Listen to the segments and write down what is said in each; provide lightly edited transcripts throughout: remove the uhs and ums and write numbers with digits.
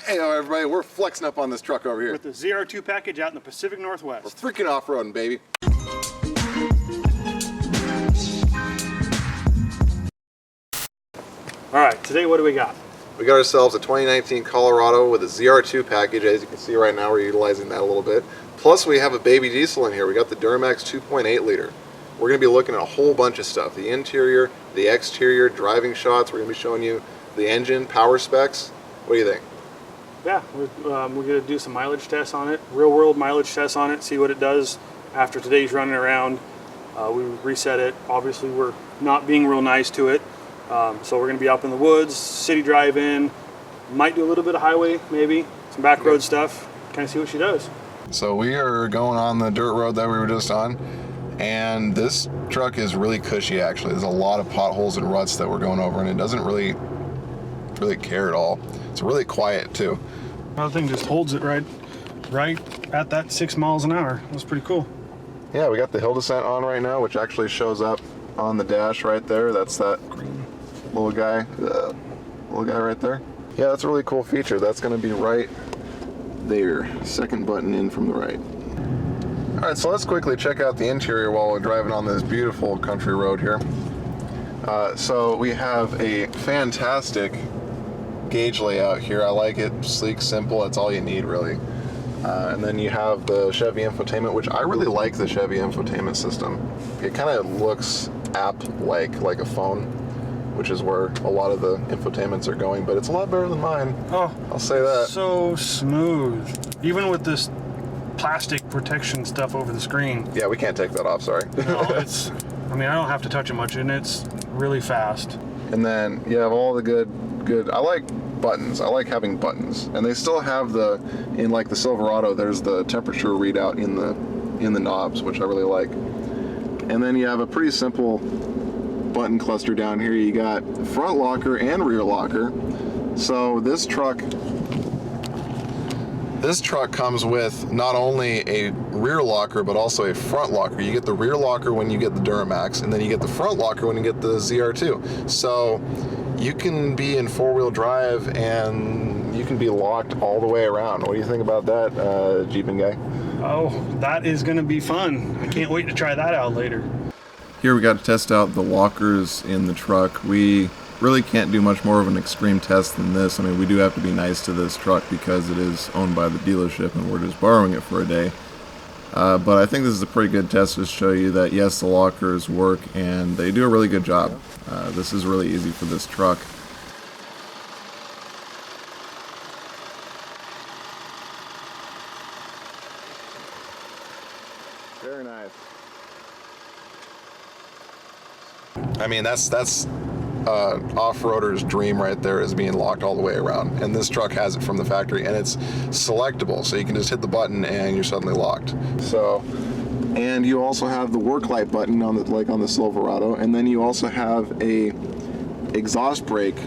Hey everybody, we're flexing up on this truck over here. With the ZR2 package out in the Pacific Northwest. We're freaking off-roading, baby. Alright, today what do we got? We got ourselves a 2019 Colorado with a ZR2 package. As you can see right now, we're utilizing that a little bit. Plus we have a baby diesel in here. We got the Duramax 2.8 liter. We're going to be looking at a whole bunch of stuff. The interior, the exterior, driving shots. We're going to be showing you the engine, power specs. What do you think? Yeah, we're going to do some mileage tests on it, real world mileage tests on it, see what it does after today's running around. We reset it. Obviously we're not being real nice to it, so we're going to be up in the woods, city drive-in, might do a little bit of highway maybe, some back road stuff, kind of see what she does. So we are going on the dirt road that we were just on, and this truck is really cushy actually. There's a lot of potholes and ruts that we're going over, and it doesn't really care at all. It's really quiet too. The thing just holds it right at that 6 miles an hour. That's pretty cool. Yeah, we got the hill descent on right now, which actually shows up on the dash right there. That's that little guy right there. Yeah, that's a really cool feature. That's going to be right there, second button in from the right. All right, so let's quickly check out the interior while we're driving on this beautiful country road here. So we have a fantastic gauge layout here. I like it, sleek, simple. That's all you need really. And then you have the Chevy infotainment, which I really like the Chevy infotainment system. It kind of looks app-like a phone, which is where a lot of the infotainments are going, but it's a lot better than mine. Oh, I'll say that. So smooth. Even with this plastic protection stuff over the screen. Yeah, we can't take that off, sorry. No, I mean, I don't have to touch it much, and it's really fast. And then you have all the good, I like buttons. I like having buttons. And they still have in like the Silverado, there's the temperature readout in the knobs, which I really like. And then you have a pretty simple button cluster down here. You got front locker and rear locker. So this truck comes with not only a rear locker, but also a front locker. You get the rear locker when you get the Duramax, and then you get the front locker when you get the ZR2. So you can be in four-wheel drive and you can be locked all the way around. What do you think about that, Jeeping guy? Oh, that is going to be fun. I can't wait to try that out later. Here we got to test out the lockers in the truck. We really can't do much more of an extreme test than this. I mean, we do have to be nice to this truck because it is owned by the dealership and we're just borrowing it for a day. But I think this is a pretty good test to show you that yes, the lockers work and they do a really good job. This is really easy for this truck. Very nice. I mean, that's off-roader's dream right there, is being locked all the way around, and this truck has it from the factory, and it's selectable, so you can just hit the button and you're suddenly locked. So, and you also have the work light button on the Silverado, and then you also have a exhaust brake.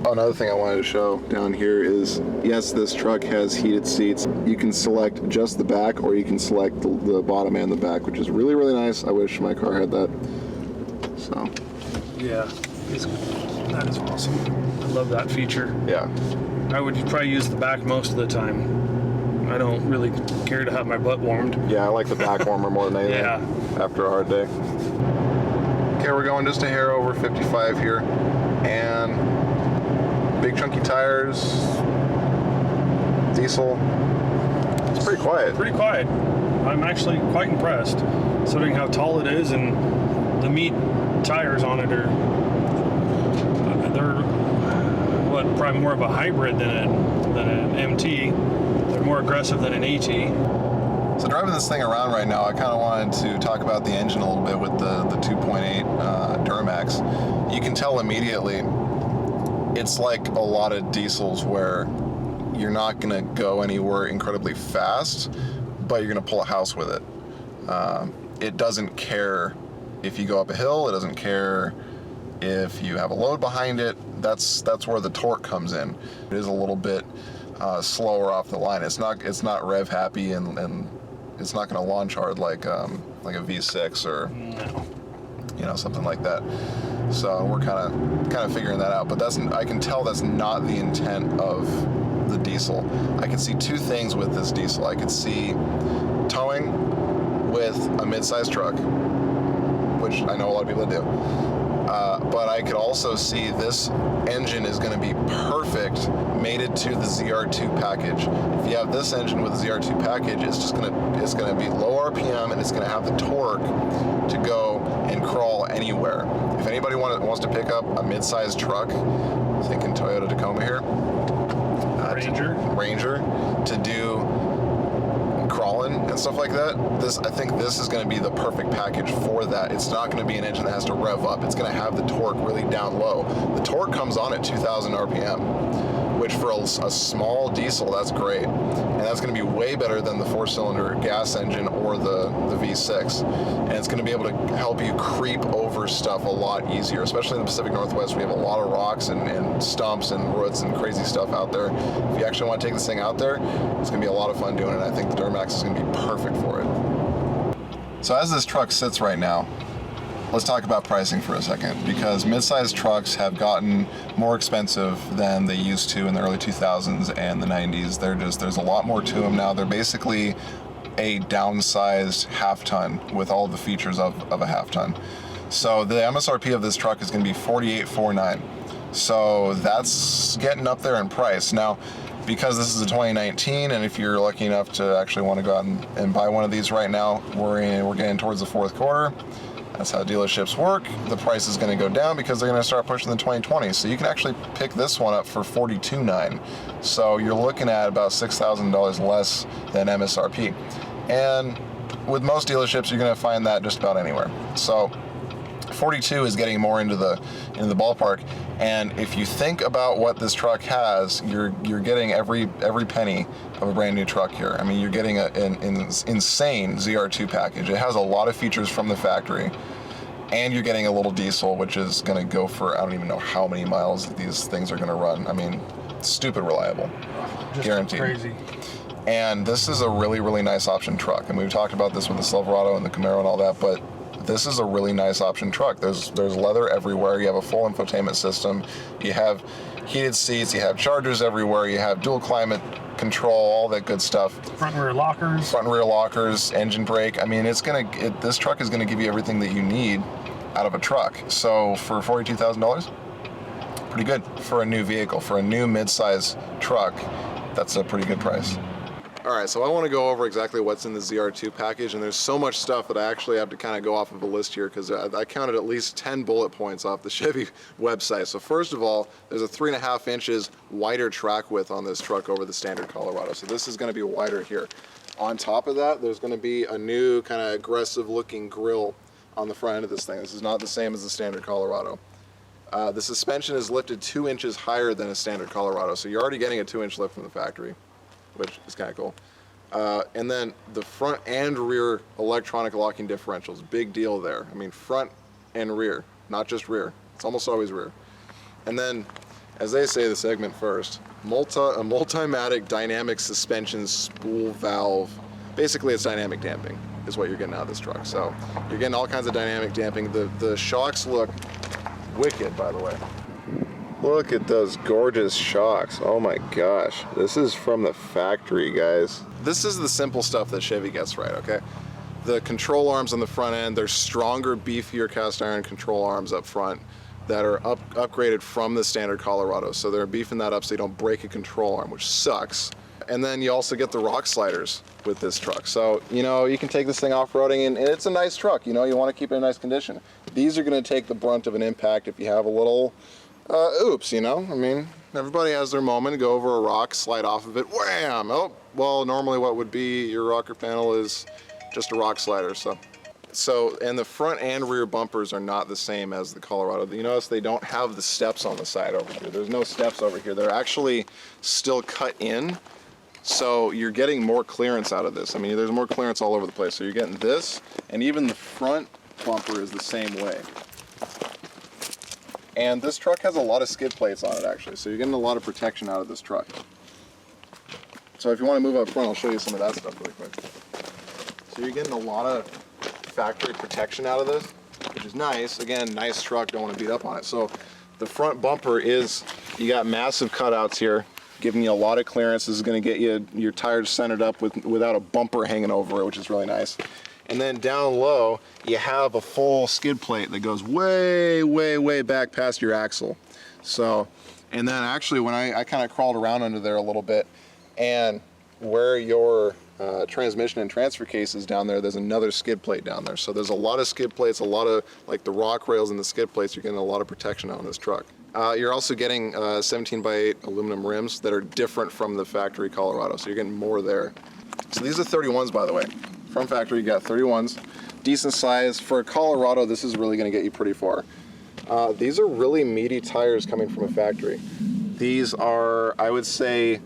Another thing I wanted to show down here is, yes, this truck has heated seats. You can select just the back, or you can select the bottom and the back, which is really, really nice. I wish my car had that. So, yeah. That is awesome. I love that feature. Yeah. I would probably use the back most of the time. I don't really care to have my butt warmed. Yeah, I like the back warmer more than anything. Yeah. After a hard day. Okay, we're going just a hair over 55 here. And big chunky tires. Diesel. It's pretty quiet. Pretty quiet. I'm actually quite impressed, considering how tall it is, and the meat tires on it they're probably more of a hybrid than an MT. They're more aggressive than an AT. So driving this thing around right now, I kind of wanted to talk about the engine a little bit with the 2.8 Duramax. You can tell immediately it's like a lot of diesels where you're not going to go anywhere incredibly fast, but you're going to pull a house with it. It doesn't care if you go up a hill, it doesn't care if you have a load behind it. That's where the torque comes in. It is a little bit slower off the line. It's not rev happy, and it's not going to launch hard like a V6 or something like that. So we're kind of figuring that out. But I can tell that's not the intent of the diesel, I could see two things with this diesel. I could see towing with a mid-sized truck, which I know a lot of people do. But I could also see this engine is going to be perfect mated to the ZR2 package. If you have this engine with the ZR2 package, it's going to be low RPM, and it's going to have the torque to go and crawl anywhere. If anybody wants to pick up a mid-sized truck, thinking Toyota Tacoma here, Ranger to do crawling and stuff like that, I think this is going to be the perfect package for that. It's not going to be an engine that has to rev up. It's going to have the torque really down low. The torque comes on at 2,000 RPM, which for a small diesel, that's great. And that's going to be way better than the 4-cylinder gas engine or the V6. And it's going to be able to help you creep over stuff a lot easier, especially in the Pacific Northwest. We have a lot of rocks and stumps and roots and crazy stuff out there. If you actually want to take this thing out there, it's going to be a lot of fun doing it. I think the Duramax is going to be perfect for it. So as this truck sits right now, let's talk about pricing for a second, because mid-sized trucks have gotten more expensive than they used to in the early 2000s and the 90s. There's a lot more to them now. They're basically a downsized half-ton with all the features of a half-ton. So the MSRP of this truck is going to be $48,490. So that's getting up there in price. Now, because this is a 2019, and if you're lucky enough to actually want to go out and buy one of these right now, we're getting towards the fourth quarter. That's how dealerships work. The price is going to go down because they're going to start pushing the 2020s. So you can actually pick this one up for $42,900. So you're looking at about $6,000 less than MSRP. And with most dealerships, you're going to find that just about anywhere. So 42 is getting more into the ballpark. And if you think about what this truck has, you're getting every penny of a brand new truck here. I mean, you're getting an insane ZR2 package. It has a lot of features from the factory, and you're getting a little diesel, which is going to go for, I don't even know how many miles these things are going to run. I mean, stupid reliable, just guaranteed. Crazy. And this is a really, really nice option truck. And we've talked about this with the Silverado and the Camaro and all that, but this is a really nice option truck. There's leather everywhere. You have a full infotainment system. You have heated seats. You have chargers everywhere. You have dual climate control, all that good stuff. Front and rear lockers. Front and rear lockers, engine brake. I mean, this truck is going to give you everything that you need out of a truck. So for $42,000, pretty good for a new vehicle. For a new mid-size truck, that's a pretty good price. All right, so I want to go over exactly what's in the ZR2 package, and there's so much stuff that I actually have to kind of go off of a list here, because I counted at least 10 bullet points off the Chevy website. So first of all, there's a 3.5 inches wider track width on this truck over the standard Colorado. So this is going to be wider here. On top of that, there's going to be a new kind of aggressive looking grille on the front end of this thing. This is not the same as the standard Colorado. The suspension is lifted 2 inches higher than a standard Colorado, so you're already getting a 2-inch lift from the factory, which is kind of cool. And then the front and rear electronic locking differentials, big deal there. I mean, front and rear, not just rear. It's almost always rear. And then, as they say, the segment first, a multimatic dynamic suspension spool valve. Basically, it's dynamic damping is what you're getting out of this truck. So you're getting all kinds of dynamic damping. The shocks look wicked, by the way. Look at those gorgeous shocks. Oh my gosh. This is from the factory, guys. This is the simple stuff that Chevy gets right, okay? The control arms on the front end, they're stronger, beefier cast iron control arms up front that are upgraded from the standard Colorado. So they're beefing that up so you don't break a control arm, which sucks. And then you also get the rock sliders with this truck. So, you know, you can take this thing off-roading, and it's a nice truck. You know, you want to keep it in nice condition. These are going to take the brunt of an impact if you have a little oops, you know, I mean, everybody has their moment to go over a rock, slide off of it, wham! Oh, well, normally what would be your rocker panel is just a rock slider, so, and the front and rear bumpers are not the same as the Colorado. You notice they don't have the steps on the side over here. There's no steps over here. They're actually still cut in, so you're getting more clearance out of this. I mean, there's more clearance all over the place. So you're getting this, and even the front bumper is the same way. And this truck has a lot of skid plates on it, actually, so you're getting a lot of protection out of this truck. So if you want to move up front, I'll show you some of that stuff really quick. So you're getting a lot of factory protection out of this, which is nice. Again, nice truck, don't want to beat up on it. So the front bumper is, you got massive cutouts here giving you a lot of clearance. This is going to get you your tires centered up without a bumper hanging over it, which is really nice. And then down low, you have a full skid plate that goes way, way, way back past your axle. So, and then actually when I kind of crawled around under there a little bit, and where your transmission and transfer case is down there, there's another skid plate down there. So there's a lot of skid plates, a lot of like the rock rails and the skid plates. You're getting a lot of protection on this truck. You're also getting 17x8 aluminum rims that are different from the factory Colorado. So you're getting more there. So these are 31s, by the way. From factory, you got 31s. Decent size. For a Colorado, this is really going to get you pretty far. These are really meaty tires coming from a factory. These are, I would say,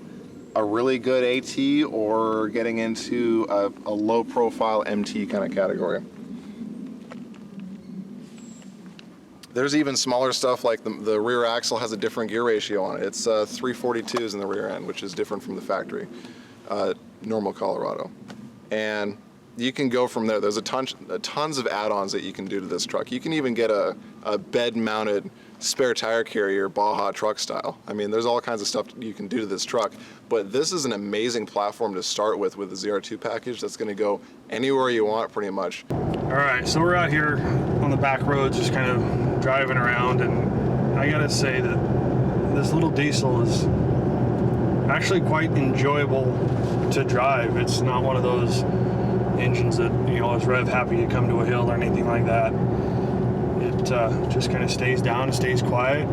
a really good AT or getting into a low profile MT kind of category. There's even smaller stuff like the rear axle has a different gear ratio on it. It's 342s in the rear end, which is different from the factory normal Colorado. And you can go from there. There's tons of add-ons that you can do to this truck. You can even get a bed-mounted spare tire carrier, Baja truck style. I mean, there's all kinds of stuff you can do to this truck, but this is an amazing platform to start with the ZR2 package that's going to go anywhere you want pretty much. All right, so we're out here on the back roads just kind of driving around, and I gotta say that this little diesel is actually quite enjoyable to drive. It's not one of those engines that, you know, is rev happy to come to a hill or anything like that. It just kind of stays down, it stays quiet.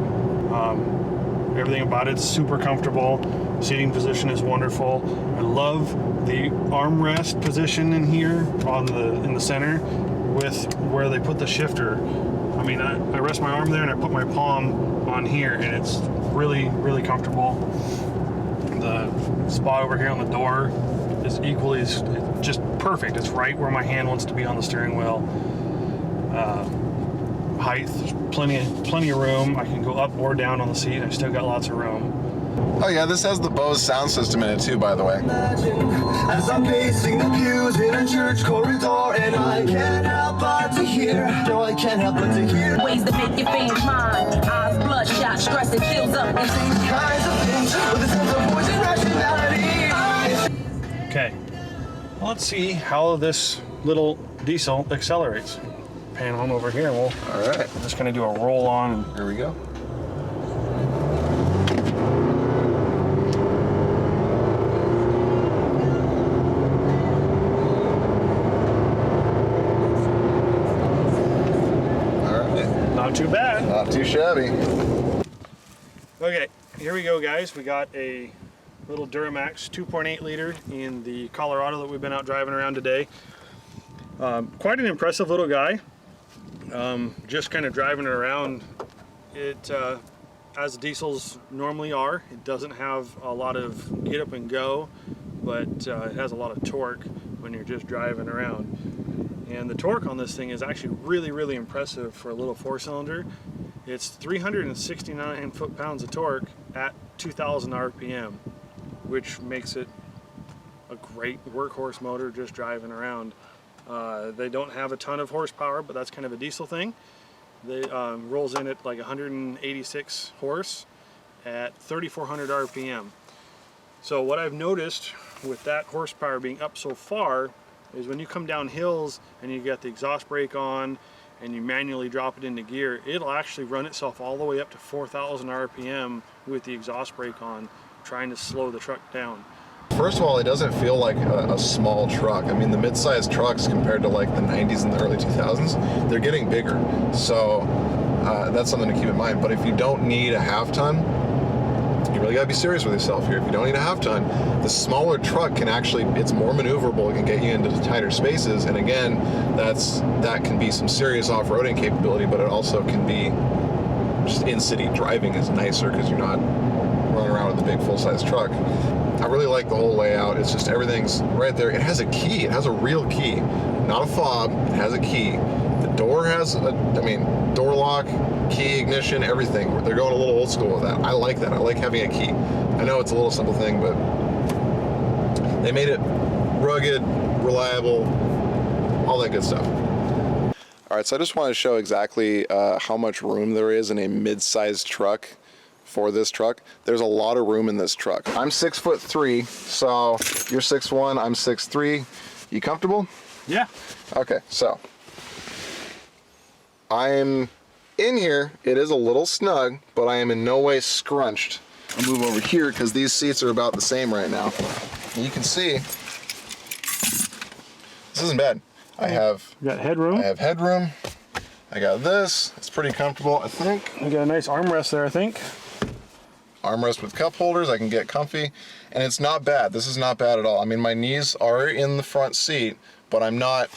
Everything about it's super comfortable. Seating position is wonderful. I love the armrest position in here in the center with where they put the shifter. I mean, I rest my arm there and I put my palm on here, and it's really, really comfortable. The spot over here on the door is equally just perfect. It's right where my hand wants to be on the steering wheel. Height, plenty of room. I can go up or down on the seat. I still got lots of room. Oh yeah, this has the Bose sound system in it too, by the way. As I'm pacing the pews in a church corridor, and I can't help but to hear. No, I can't help but to hear. Ways to make your fans mine. Eyes bloodshot, stress and chills up. These kinds of things with a sense of voice and rationality. Okay, well, let's see how this little diesel accelerates. Pan on over here, and we'll All right, just gonna do a roll on. here we go. Not too bad. Not too shabby. Okay, here we go, guys. We got a little Duramax 2.8 liter in the Colorado that we've been out driving around today. Quite an impressive little guy. Just kind of driving it around, it as diesels normally are. It doesn't have a lot of get up and go, but it has a lot of torque when you're just driving around. And the torque on this thing is actually really, really impressive for a little four-cylinder. It's 369 foot-pounds of torque at 2,000 RPM, which makes it a great workhorse motor just driving around. They don't have a ton of horsepower, but that's kind of a diesel thing. They rolls in at like 186 horse at 3,400 RPM. So what I've noticed with that horsepower being up so far is when you come down hills and you get the exhaust brake on and you manually drop it into gear, it'll actually run itself all the way up to 4,000 RPM with the exhaust brake on, trying to slow the truck down. First of all, it doesn't feel like a small truck. I mean, the mid-sized trucks compared to like the 90s and the early 2000s, they're getting bigger. So that's something to keep in mind. But if you don't need a half-ton, you really gotta be serious with yourself here. If you don't need a half-ton, the smaller truck can actually, it's more maneuverable. It can get you into tighter spaces. And again, that can be some serious off-roading capability, but it also can be just in-city driving is nicer because you're not running around with a big full-size truck. I really like the whole layout. It's just everything's right there. It has a key. It has a real key, not a fob. It has a key. The door has door lock, key, ignition, everything. They're going a little old school with that. I like that. I like having a key. I know it's a little simple thing, but they made it rugged, reliable, all that good stuff. All right, so I just want to show exactly how much room there is in a mid-sized truck for this truck. There's a lot of room in this truck. I'm 6'3", so you're 6'1", I'm 6'3". You comfortable? Yeah. Okay, so I'm in here. It is a little snug, but I am in no way scrunched. I'll move over here because these seats are about the same right now. And you can see this isn't bad. I have headroom. I have headroom. I got this. It's pretty comfortable, I think. We got a nice armrest there, I think. Armrest with cup holders. I can get comfy, and it's not bad. This is not bad at all. I mean, my knees are in the front seat, but I'm not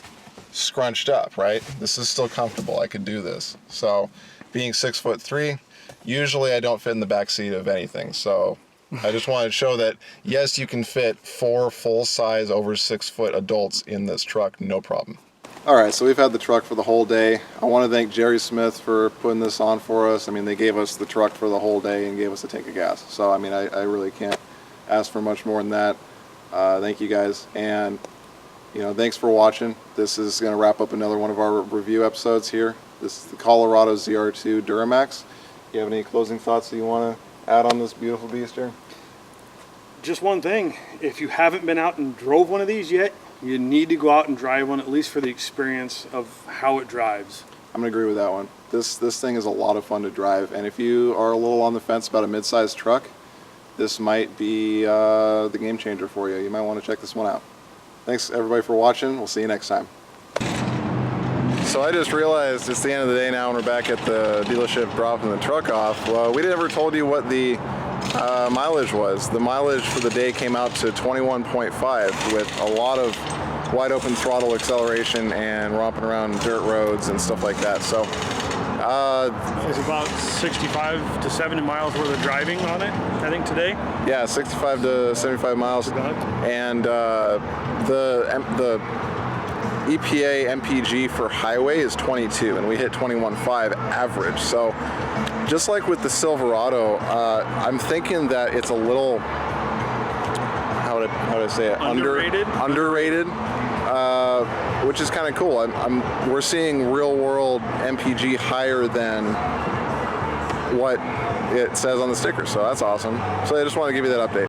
scrunched up, right? This is still comfortable. I could do this. So, being 6'3", usually I don't fit in the back seat of anything. So, I just wanted to show that yes, you can fit 4 full-size over 6-foot adults in this truck, no problem. All right, so we've had the truck for the whole day. I want to thank Jerry Smith for putting this on for us. I mean, they gave us the truck for the whole day and gave us a tank of gas. So, I mean, I really can't ask for much more than that. Thank you guys, and you know, thanks for watching. This is going to wrap up another one of our review episodes here. This is the Colorado ZR2 Duramax. You have any closing thoughts that you want to add on this beautiful beast here? Just one thing, if you haven't been out and drove one of these yet, you need to go out and drive one, at least for the experience of how it drives. I'm gonna agree with that one. This thing is a lot of fun to drive, and if you are a little on the fence about a mid-sized truck, this might be the game changer for you. You might want to check this one out. Thanks everybody for watching. We'll see you next time. So I just realized it's the end of the day now, and we're back at the dealership dropping the truck off. Well, we never told you what the mileage was. The mileage for the day came out to 21.5 with a lot of wide open throttle acceleration and romping around dirt roads and stuff like that. So It's about 65 to 70 miles worth of driving on it, I think, today. yeah, 65 to 75 miles. And the EPA MPG for highway is 22, and we hit 21.5 average. So just like with the Silverado, I'm thinking that it's a little, how would I say it? Underrated? Underrated, which is kind of cool. We're seeing real world MPG higher than what it says on the sticker, so that's awesome. So I just want to give you that update.